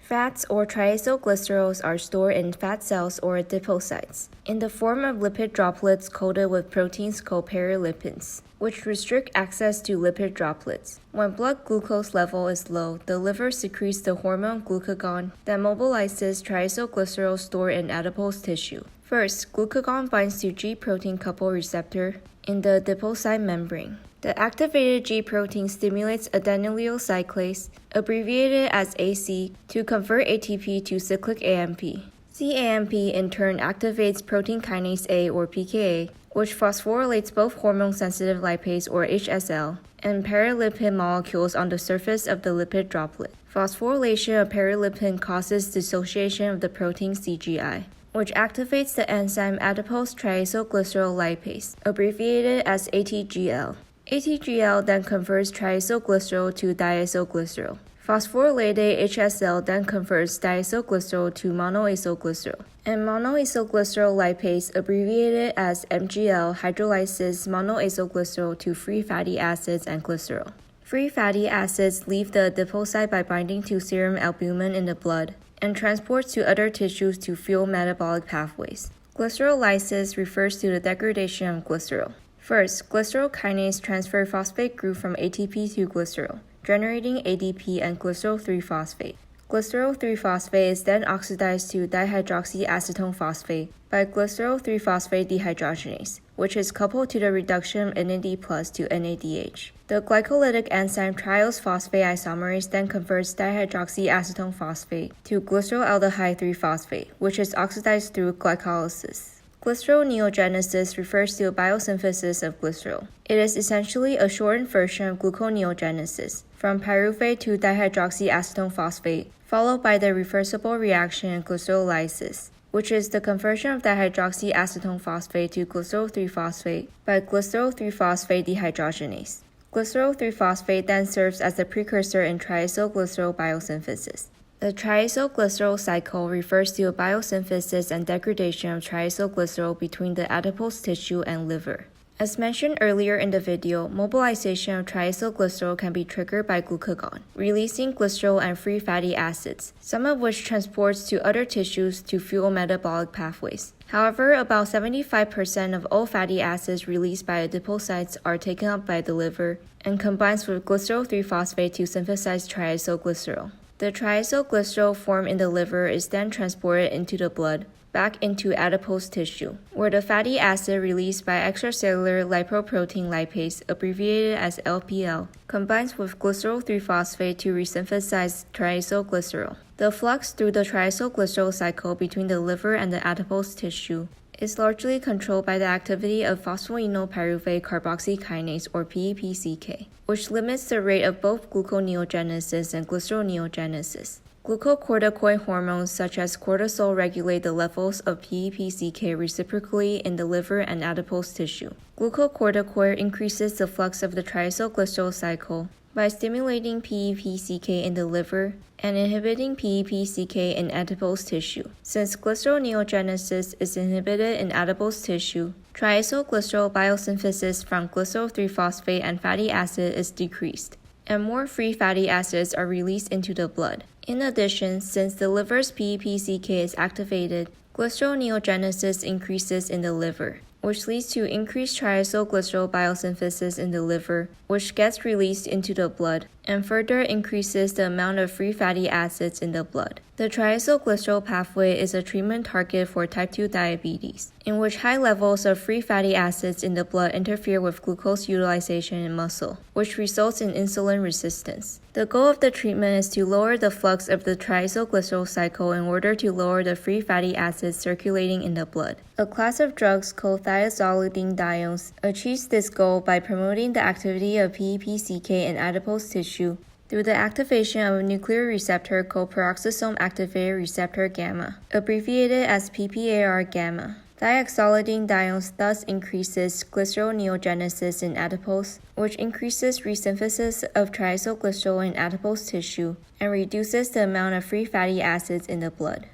Fats or triacylglycerols are stored in fat cells or adipocytes in the form of lipid droplets coated with proteins called perilipids, which restrict access to lipid droplets. When blood glucose level is low, the liver secretes the hormone glucagon that mobilizes triacylglycerol stored in adipose tissue. First, glucagon binds to G protein coupled receptor in the adipocyte membrane. The activated G protein stimulates adenylyl cyclase, abbreviated as AC, to convert ATP to cyclic AMP. cAMP in turn activates protein kinase A or PKA, which phosphorylates both hormone-sensitive lipase or HSL and perilipid molecules on the surface of the lipid droplet. Phosphorylation of perilipid causes dissociation of the protein CGI, which activates the enzyme adipose triacylglycerol lipase, abbreviated as ATGL. ATGL then converts triacylglycerol to diacylglycerol. Phosphorylated HSL then converts diacylglycerol to monoacylglycerol, and monoacylglycerol lipase, abbreviated as MGL, hydrolyzes monoacylglycerol to free fatty acids and glycerol. Free fatty acids leave the adipocyte by binding to serum albumin in the blood and transport to other tissues to fuel metabolic pathways. Glycerolysis refers to the degradation of glycerol. First, glycerol kinase transfers phosphate group from ATP to glycerol, generating ADP and glycerol 3-phosphate. Glycerol 3-phosphate is then oxidized to dihydroxyacetone phosphate by glycerol 3-phosphate dehydrogenase, which is coupled to the reduction of NAD+ to NADH. The glycolytic enzyme triose isomerase then converts dihydroxyacetone phosphate to glycerolaldehyde 3-phosphate, which is oxidized through glycolysis. Glyceroneogenesis refers to a biosynthesis of glycerol. It is essentially a shortened version of gluconeogenesis, from pyruvate to dihydroxyacetone phosphate, followed by the reversible reaction in glycerolysis, which is the conversion of dihydroxyacetone phosphate to glycerol 3-phosphate by glycerol 3-phosphate dehydrogenase. Glycerol 3-phosphate then serves as the precursor in triacylglycerol biosynthesis. The Triacylglycerol cycle refers to a biosynthesis and degradation of triacylglycerol between the adipose tissue and liver. As mentioned earlier in the video, mobilization of triacylglycerol can be triggered by glucagon, releasing glycerol and free fatty acids, some of which transports to other tissues to fuel metabolic pathways. However, about 75% of all fatty acids released by adipocytes are taken up by the liver and combines with glycerol 3-phosphate to synthesize triacylglycerol. The triacylglycerol formed in the liver is then transported into the blood, back into adipose tissue, where the fatty acid released by extracellular lipoprotein lipase, abbreviated as LPL, combines with glycerol 3-phosphate to resynthesize triacylglycerol. The flux through the triacylglycerol cycle between the liver and the adipose tissue is largely controlled by the activity of phosphoenolpyruvate carboxykinase or PEPCK, which limits the rate of both gluconeogenesis and glyceroneogenesis. Glucocorticoid hormones such as cortisol regulate the levels of PEPCK reciprocally in the liver and adipose tissue. Glucocorticoid increases the flux of the triacylglycerol cycle by stimulating PEPCK in the liver and inhibiting PEPCK in adipose tissue. Since glyceroneogenesis is inhibited in adipose tissue, triacylglycerol biosynthesis from glycerol 3-phosphate and fatty acid is decreased, and more free fatty acids are released into the blood. In addition, since the liver's PEPCK is activated, glyceroneogenesis increases in the liver, which leads to increased triacylglycerol biosynthesis in the liver, which gets released into the blood, and further increases the amount of free fatty acids in the blood. The triacylglycerol pathway is a treatment target for type 2 diabetes, in which high levels of free fatty acids in the blood interfere with glucose utilization in muscle, which results in insulin resistance. The goal of the treatment is to lower the flux of the triacylglycerol cycle in order to lower the free fatty acids circulating in the blood. A class of drugs called thiazolidinediones achieves this goal by promoting the activity of PEPCK in adipose tissue through the activation of a nuclear receptor called peroxisome activated receptor gamma, abbreviated as PPAR gamma. Thiazolidinediones thus increases glyceroneogenesis in adipose, which increases resynthesis of triacylglycerol in adipose tissue and reduces the amount of free fatty acids in the blood.